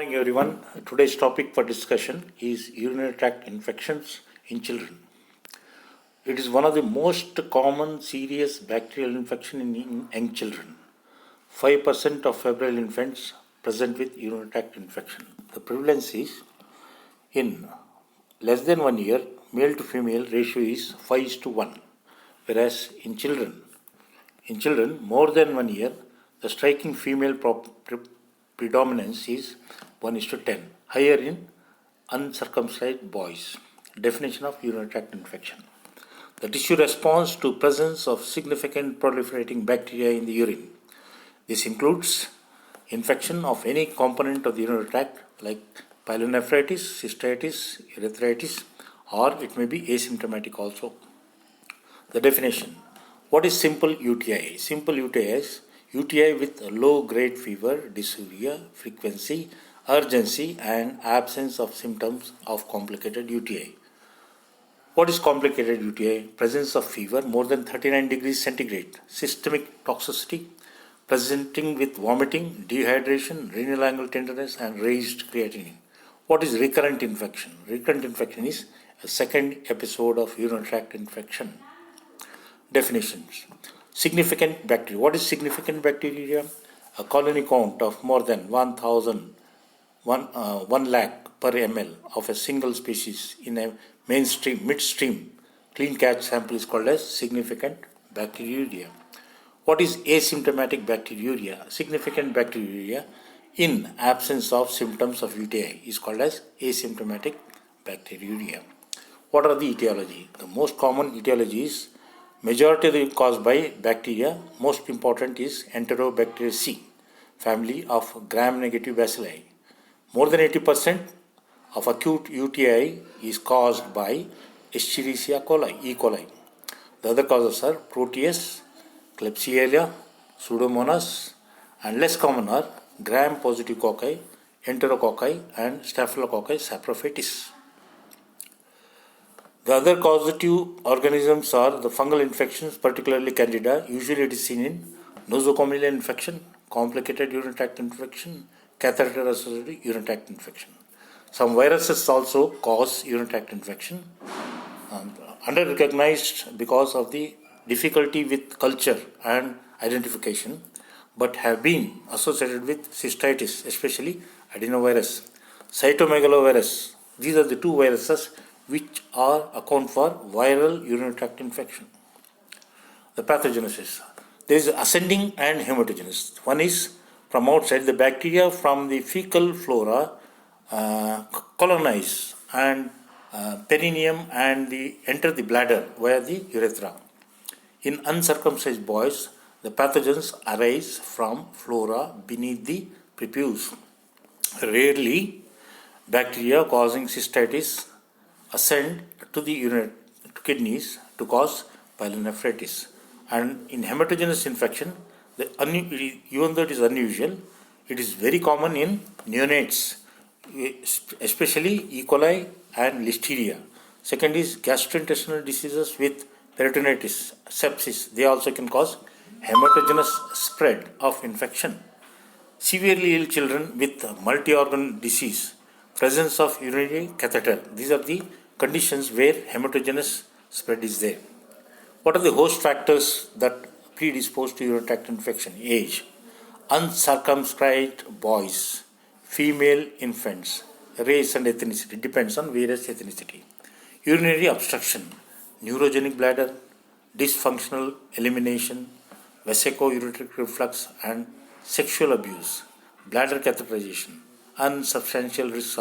Morning everyone. Today's topic for discussion is urinary tract infections in children. It is one of the most common serious bacterial infection in young children. 5% of febrile infants present with urinary tract infection. The prevalence is in less than 1 year, male to female ratio is 5:1, whereas in children more than 1 year, the striking female predominance is 1:10, higher in uncircumcised boys. Definition of urinary tract infection. The tissue responds to presence of significant proliferating bacteria in the urine. This includes infection of any component of the urinary tract like pyelonephritis, cystitis, urethritis, or it may be asymptomatic also. The definition. What is simple UTI? Simple UTI is UTI with low grade fever, dysuria, frequency, urgency, and absence of symptoms of complicated UTI. What is complicated UTI? Presence of fever more than 39 degrees centigrade, systemic toxicity, presenting with vomiting, dehydration, renal angle tenderness, and raised creatinine. What is recurrent infection? Recurrent infection is a second episode of urinary tract infection. Definitions. Significant bacteria. What is significant bacteria? A colony count of more than 1 lakh per ml of a single species in a midstream clean catch sample is called as significant bacteriuria. What is asymptomatic bacteriuria? Significant bacteriuria in absence of symptoms of UTI is called as asymptomatic bacteriuria. What are the etiology? The most common etiology is majority of the caused by bacteria. Most important is Enterobacteriaceae, family of gram-negative bacilli. More than 80% of acute UTI is caused by Escherichia coli, E. coli. The other causes are Proteus, Klebsiella, Pseudomonas, and less common are gram-positive cocci, Enterococci, and Staphylococci saprophytis. The other causative organisms are the fungal infections, particularly Candida. Usually it is seen in nosocomial infection, complicated urinary tract infection, catheter-associated urinary tract infection. Some viruses also cause urinary tract infection. Under-recognized because of the difficulty with culture and identification, but have been associated with cystitis, especially adenovirus, cytomegalovirus. These are the two viruses which are account for viral urinary tract infection. The pathogenesis. There is ascending and hematogenous. One is from outside, the bacteria from the fecal flora colonize and perineum and enter the bladder via the urethra. In uncircumcised boys, the pathogens arise from flora beneath the prepuce. Rarely, bacteria causing cystitis ascend to the kidneys to cause pyelonephritis. And in hematogenous infection, even though it is unusual, it is very common in neonates, especially E. coli and Listeria. Second is gastrointestinal diseases with peritonitis, sepsis. They also can cause hematogenous spread of infection. Severely ill children with multi-organ disease, presence of urinary catheter. These are the conditions where hematogenous spread is there. What are the host factors that predispose to urinary tract infection? Age, uncircumcised boys, female infants, race and ethnicity, depends on various ethnicity. Urinary obstruction, neurogenic bladder, dysfunctional elimination, vesico-ureteric reflux, and sexual abuse, bladder catheterization. Unsubstantiated risks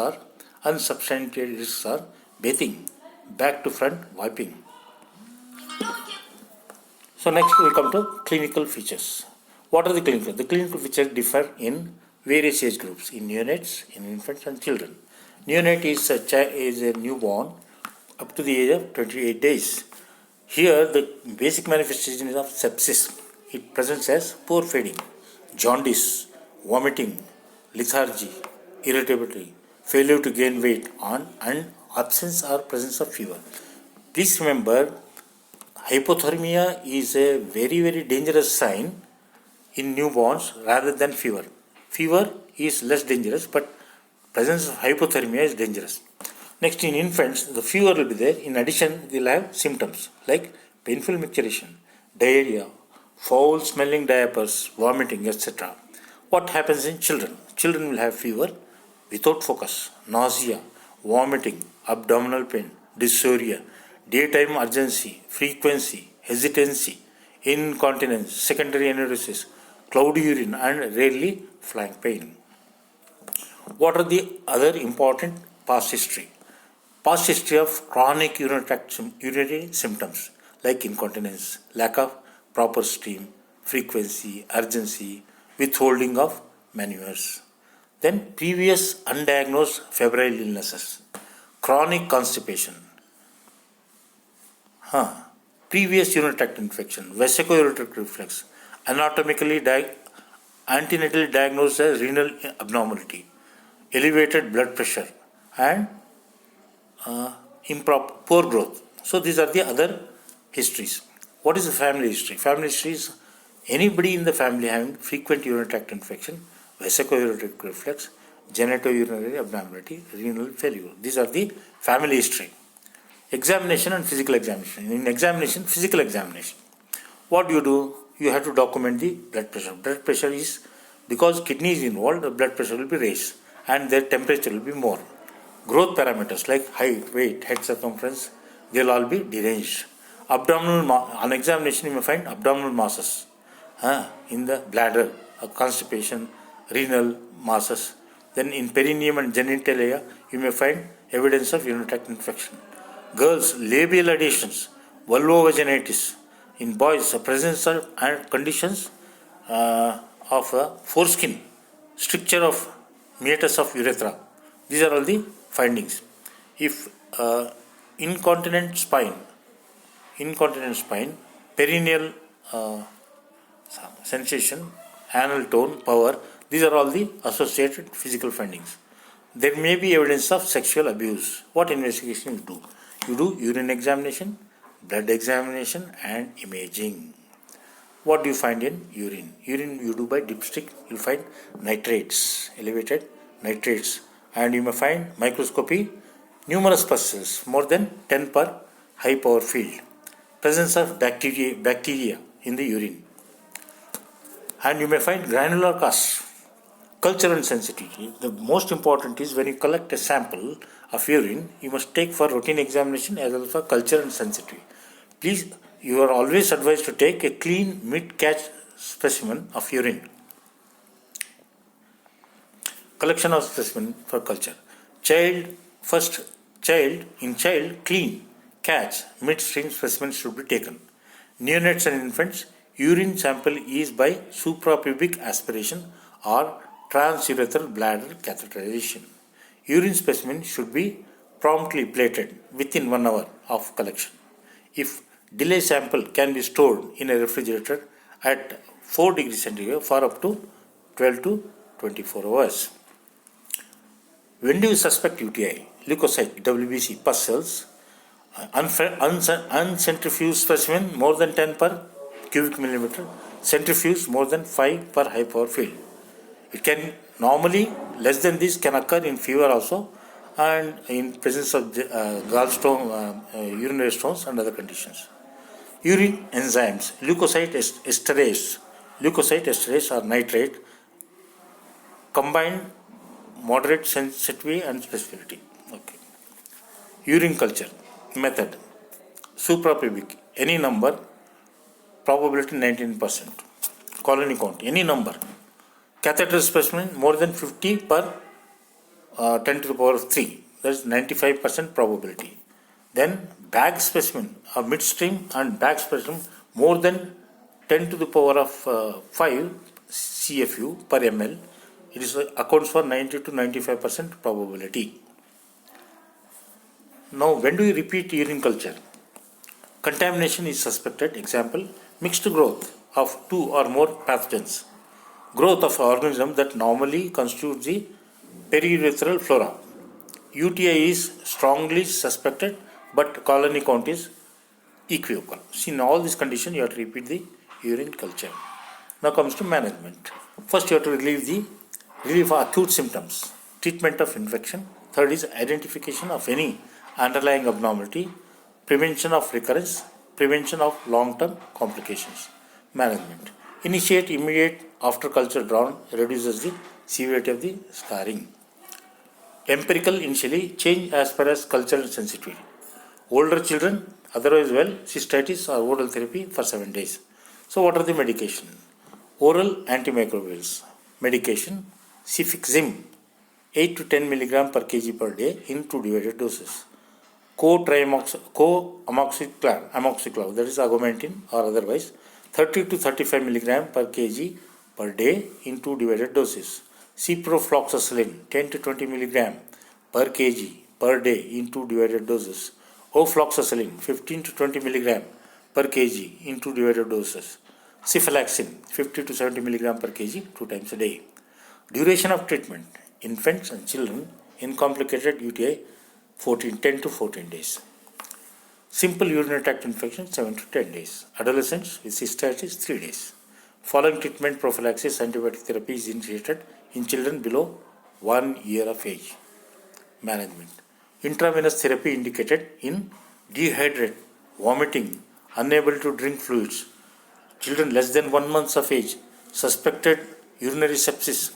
are bathing, back to front wiping. So next we come to clinical features. What are the clinical? The clinical features differ in various age groups, in neonates, in infants and children. Neonate is a newborn up to the age of 28 days. Here the basic manifestation is of sepsis. It presents as poor feeding, jaundice, vomiting, lethargy, irritability, failure to gain weight and absence or presence of fever. Please remember, hypothermia is a very, very dangerous sign in newborns rather than fever. Fever is less dangerous, but Presence of hypothermia is dangerous. Next, in infants, the fever will be there. In addition, they'll have symptoms like painful micturition, diarrhea, foul smelling diapers, vomiting, etc. What happens in children? Children will have fever without focus, nausea, vomiting, abdominal pain, dysuria, daytime urgency, frequency, hesitancy, incontinence, secondary enuresis, cloudy urine, and rarely flank pain. What are the other important past history? Past history of chronic urinary symptoms like incontinence, lack of proper stream, frequency, urgency, withholding of manures. Then previous undiagnosed febrile illnesses, chronic constipation, previous urinary tract infection, vesicoureteric reflux, antenatally diagnosed as renal abnormality, elevated blood pressure, and improper poor growth. So these are the other histories. What is the family history? Family history is anybody in the family having frequent urinary tract infection, vesicoureteric reflux, genitourinary abnormality, renal failure. These are the family history. Examination and physical examination. In examination, physical examination, what do? You have to document the blood pressure. Blood pressure is, because kidney is involved, the blood pressure will be raised and their temperature will be more. Growth parameters like height, weight, head circumference, they will all be deranged. On examination you may find abdominal masses in the bladder, constipation, renal masses. Then in perineum and genitalia you may find evidence of urinary tract infection. Girls, labial adhesions, vulvovaginitis. In boys, the presence of and conditions of foreskin, stricture of meatus of urethra. These are all the findings. If incontinent spine, perineal sensation, anal tone, power, these are all the associated physical findings. There may be evidence of sexual abuse. What investigation you do? You do urine examination, blood examination, and imaging. What do you find in urine? Urine you do by dipstick. You will find nitrates, elevated nitrates, and you may find microscopy, numerous pustules, more than 10 per high power field. Presence of bacteria in the urine, and you may find granular cast. Culture and sensitivity. The most important is when you collect a sample of urine, you must take for routine examination as well as for culture and sensitivity. Please, you are always advised to take a clean mid-catch specimen of urine. Collection of specimen for culture. Child, clean catch midstream specimen should be taken. Neonates and infants, urine sample is by suprapubic aspiration or transurethral bladder catheterization. Urine specimen should be promptly plated within 1 hour of collection. If delay sample can be stored in a refrigerator at 4 degrees centigrade for up to 12 to 24 hours. When do you suspect UTI? Leukocyte, WBC, pus cells, uncentrifuged specimen more than 10 per cubic millimeter, centrifuge more than 5 per high power field. It can normally, less than this can occur in fever also and in presence of gallstone, urinary stones and other conditions. Urine enzymes, leukocyte esterase or nitrate, combined moderate sensitivity and specificity. Okay. Urine culture method, suprapubic, any number, probability 19%. Colony count, any number. Catheter specimen more than 50 per 10 to the power of 3. That is 95% probability. Then bag specimen, a midstream and bag specimen more than 10 to the power of 5 CFU per ml. It is accounts for 90 to 95% probability. Now, when do you repeat urine culture? Contamination is suspected. Example, mixed growth of 2 or more pathogens. Growth of organism that normally constitutes the periurethral flora. UTI is strongly suspected, but colony count is equivocal. See, in all these conditions, you have to repeat the urine culture. Now comes to management. First, you have to relieve of acute symptoms. treatment of infection. Third is identification of any underlying abnormality, prevention of recurrence, prevention of long-term complications. Management. Initiate immediate after culture drawn reduces the severity of the scarring. Empirical initially, change as per as cultural sensitivity. Older children, otherwise well, cystitis or oral therapy for 7 days. So what are the medication? Oral antimicrobials. Medication, cefixime, 8 to 10 milligram per kg per day in 2 divided doses. Co-amoxiclav, that is augmentin or otherwise, 30 to 35 milligram per kg per day in 2 divided doses. Ciprofloxacillin, 10 to 20 milligram per kg per day in 2 divided doses. Ofloxacillin, 15 to 20 milligram per kg in 2 divided doses. Cephalexin, 50 to 70 milligram per kg 2 times a day. Duration of treatment, infants and children in complicated UTI 10 to 14 days. Simple urinary tract infection 7 to 10 days. Adolescents with cystitis 3 days. Following treatment prophylaxis antibiotic therapy is initiated in children below 1 year of age. Management. Intravenous therapy indicated in dehydrated, vomiting, unable to drink fluids. Children less than 1 month of age. Suspected urinary sepsis.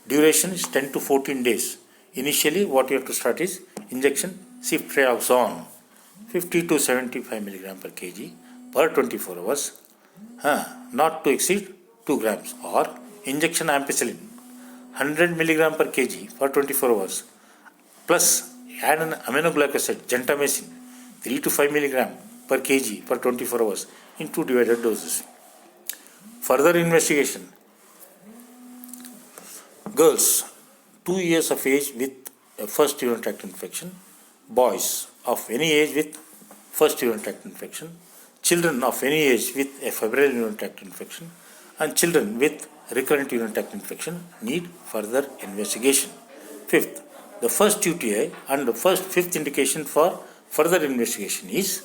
Duration is 10 to 14 days. Initially, what you have to start is injection ceftriaxone, 50 to 75 milligram per kg per 24 hours, not to exceed 2 grams, or injection ampicillin, 100 milligram per kg for 24 hours, plus add an aminoglycoside, gentamicin, 3 to 5 milligram per kg for 24 hours in 2 divided doses. Further investigation. Girls 2 years of age with a first urinary tract infection, boys of any age with first urinary tract infection, children of any age with a febrile urinary tract infection, and children with recurrent urinary tract infection need further investigation. Fifth, the first UTI and the fifth indication for further investigation is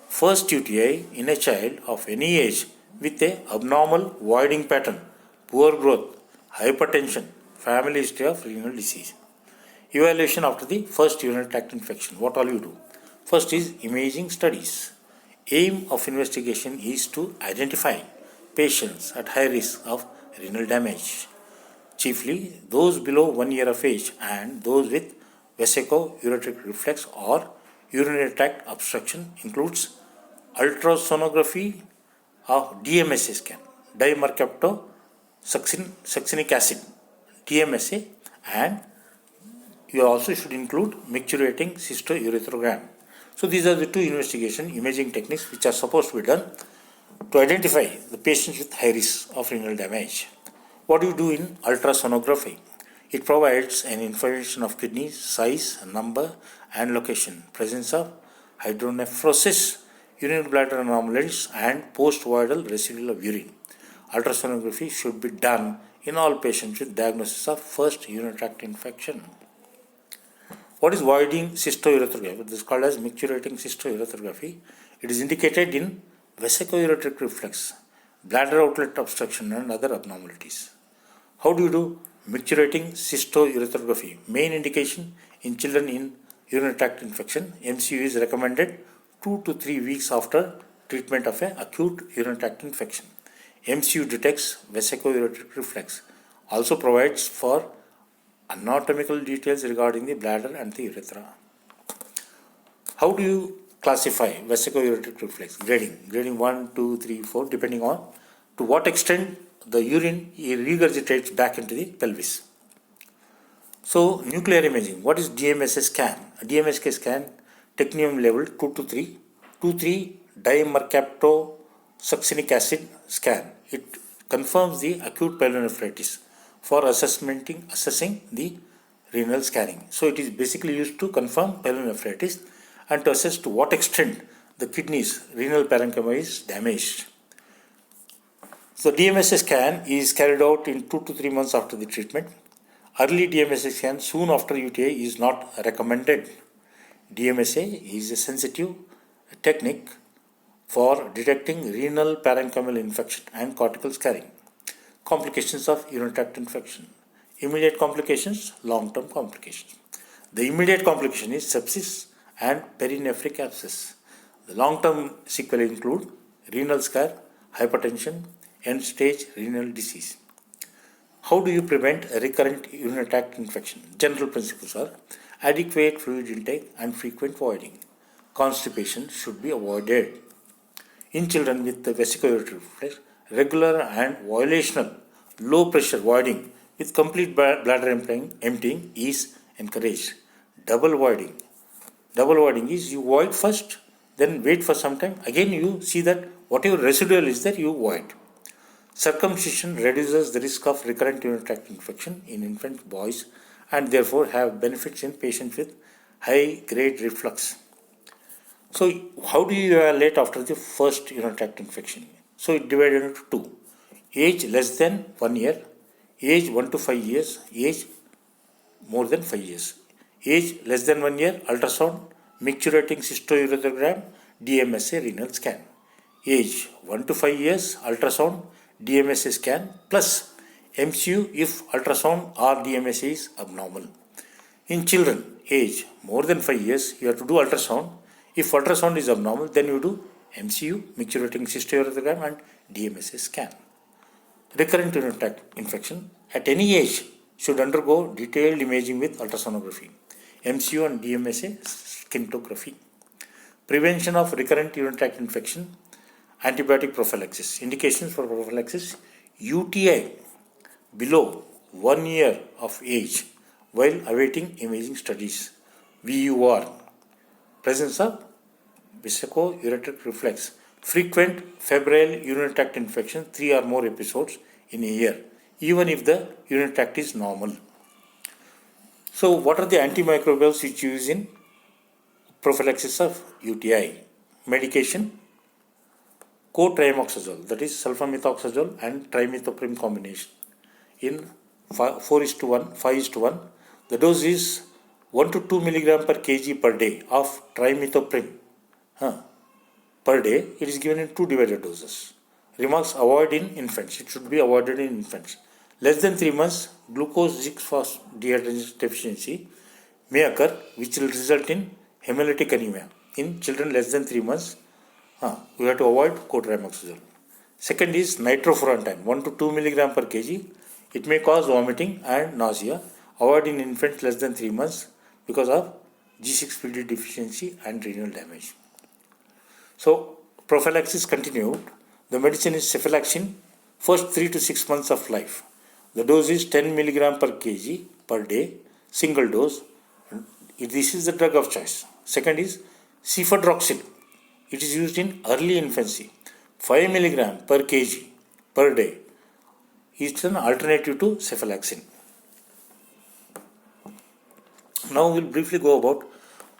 first UTI in a child of any age with a abnormal voiding pattern, poor growth, hypertension, family history of renal disease. Evaluation after the first urinary tract infection. What all you do? First is imaging studies. Aim of investigation is to identify patients at high risk of renal damage, chiefly those below 1 year of age and those with vesico-ureteric reflex or urinary tract obstruction. Includes ultrasonography of DMSA scan, dimercaptosuccinic acid, DMSA, and you also should include micturating cystourethrogram. So these are the two investigation imaging techniques which are supposed to be done to identify the patients with high risk of renal damage. What do you do in ultrasonography? It provides an information of kidney size, number and location, presence of hydronephrosis, urinary bladder anomalies and post-voidal residual of urine. Ultrasonography should be done in all patients with diagnosis of first urinary tract infection. What is voiding cystourethropy? It is called as micturating cystourethropy. It is indicated in vesico-ureteric reflex, bladder outlet obstruction and other abnormalities. How do you do micturating cystourethropy? Main indication in children in urinary tract infection. MCU is recommended 2 to 3 weeks after treatment of an acute urinary tract infection. MCU detects vesico-ureteric reflex. Also provides for anatomical details regarding the bladder and the urethra. How do you classify vesico-ureteric reflex? Grading 1, 2, 3, 4, depending on to what extent the urine regurgitates back into the pelvis. So, nuclear imaging. What is DMSA scan? A DMSA scan, technetium level 2 to 3, 2,3 dimercaptosuccinic acid scan. It confirms the acute pyelonephritis for assessing the renal scanning. So it is basically used to confirm pyelonephritis and to assess to what extent the kidneys, renal parenchyma is damaged. So DMSA scan is carried out in 2 to 3 months after the treatment. Early DMSA scan soon after UTI is not recommended. DMSA is a sensitive technique for detecting renal parenchymal infection and cortical scarring. Complications of urinary tract infection. Immediate complications, long-term complications. The immediate complication is sepsis and perinephric abscess. The long-term sequelae include renal scare, hypertension, end-stage renal disease. How do you prevent a recurrent urinary tract infection? General principles are adequate fluid intake and frequent voiding. Constipation should be avoided. In children with the vesicoureteral reflex, regular and violational low pressure voiding with complete bladder emptying is encouraged. Double voiding. Double voiding is you void first, then wait for some time. Again, you see that whatever residual is there, you void. Circumcision reduces the risk of recurrent urinary tract infection in infant boys and therefore have benefits in patients with high grade reflux. So, how do you evaluate after the first urinary tract infection? So, it divided into two: age less than 1 year, age 1 to 5 years, age more than 5 years. Age less than 1 year, ultrasound, micturating cystourethrogram, DMSA renal scan. Age 1 to 5 years, ultrasound, DMSA scan plus MCU if ultrasound or DMSA is abnormal. In children, age more than 5 years, you have to do ultrasound. If ultrasound is abnormal, then you do MCU, micturating cystourethrogram and DMSA scan. Recurrent urinary tract infection at any age should undergo detailed imaging with ultrasonography, MCU and DMSA scintigraphy. Prevention of recurrent urinary tract infection, antibiotic prophylaxis. Indications for prophylaxis: UTI below 1 year of age while awaiting imaging studies. VUR, presence of vesicoureteric reflex. Frequent febrile urinary tract infection, 3 or more episodes in a year, even if the urinary tract is normal. So, what are the antimicrobials which you use in prophylaxis of UTI? Medication: cotrimoxazole, that is sulfamethoxazole and trimethoprim combination in 4:1, 5:1. The dose is 1 to 2 milligram per kg per day of trimethoprim. Per day, it is given in 2 divided doses. Remarks: avoid in infants. It should be avoided in infants. Less than 3 months, glucose 6-phosphadehydrogenase deficiency may occur, which will result in hemolytic anemia. In children less than 3 months, we have to avoid cotrimoxazole. Second is nitrofurantoin, 1 to 2 milligram per kg. It may cause vomiting and nausea. Avoid in infants less than 3 months because of G6PD deficiency and renal damage. So, prophylaxis continued. The medicine is cephalexin, first 3 to 6 months of life. The dose is 10 milligram per kg per day, single dose. This is the drug of choice. Second is cefadroxil. It is used in early infancy. 5 milligram per kg per day is an alternative to cephalexin. Now we will briefly go about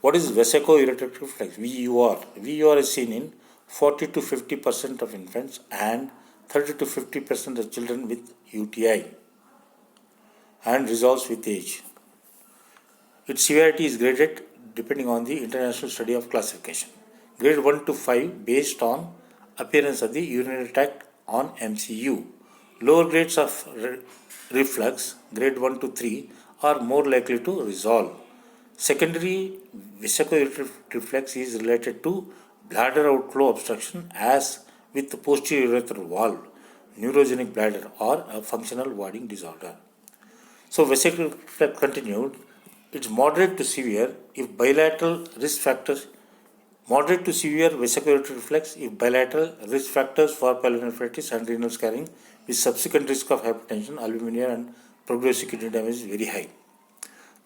what is vesicoureteric reflex, VUR. VUR is seen in 40 to 50% of infants and 30 to 50% of children with UTI and resolves with age. Its severity is graded depending on the International Study of Classification. Grade 1 to 5 based on appearance of the urinary tract on MCU. Lower grades of reflux, grade 1 to 3, are more likely to resolve. Secondary vesicoureteric reflex is related to bladder outflow obstruction as with the posterior urethral valve, neurogenic bladder or a functional voiding disorder. So vesicoureteric reflex continued. It's moderate to severe if bilateral risk factors. Moderate to severe vesicoureteric reflex if bilateral risk factors for pyelonephritis and renal scarring with subsequent risk of hypertension, albuminuria and progressive kidney damage is very high.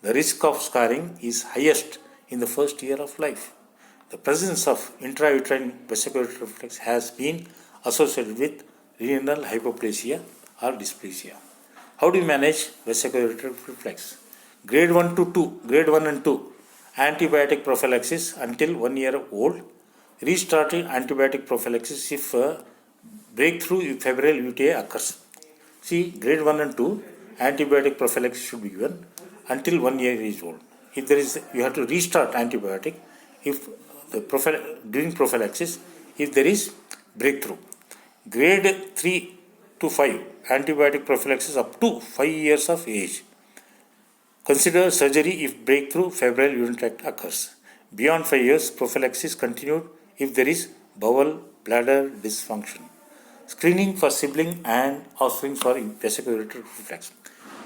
The risk of scarring is highest in the first year of life. The presence of intrauterine vesicoureteric reflex has been associated with renal hypoplasia or dysplasia. How do you manage vesicoureteric reflex? Grade 1 to 2, grade 1 and 2, antibiotic prophylaxis until 1 year old. Restarting antibiotic prophylaxis if breakthrough febrile UTI occurs. See, grade 1 and 2, antibiotic prophylaxis should be given until 1 year is old. If there is, you have to restart antibiotic if during prophylaxis if there is breakthrough. Grade 3 to 5, antibiotic prophylaxis up to 5 years of age. Consider surgery if breakthrough febrile urinary tract occurs. Beyond 5 years, prophylaxis continued if there is bowel bladder dysfunction. Screening for sibling and offspring for vesicoureteral reflux.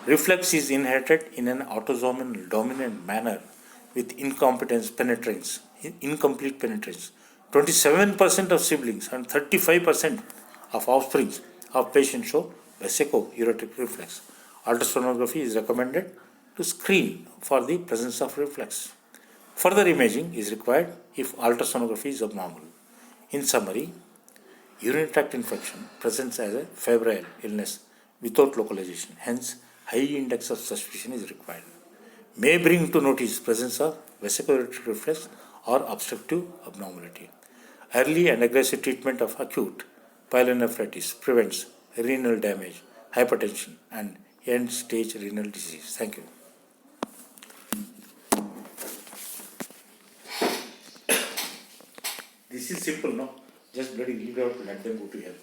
Reflux is inherited in an autosomal dominant manner with incomplete penetrance. 27% of siblings and 35% of offspring of patients show vesicoureteral reflux. Ultrasonography is recommended to screen for the presence of reflux. Further imaging is required if ultrasonography is abnormal. In summary, urinary tract infection presents as a febrile illness without localization. Hence, high index of suspicion is required. May bring to notice presence of vesicoureteral reflux or obstructive abnormality. Early and aggressive treatment of acute pyelonephritis prevents renal damage, hypertension, and end-stage renal disease. Thank you. This is simple, no? Just bloody leave it out, let them go to hell.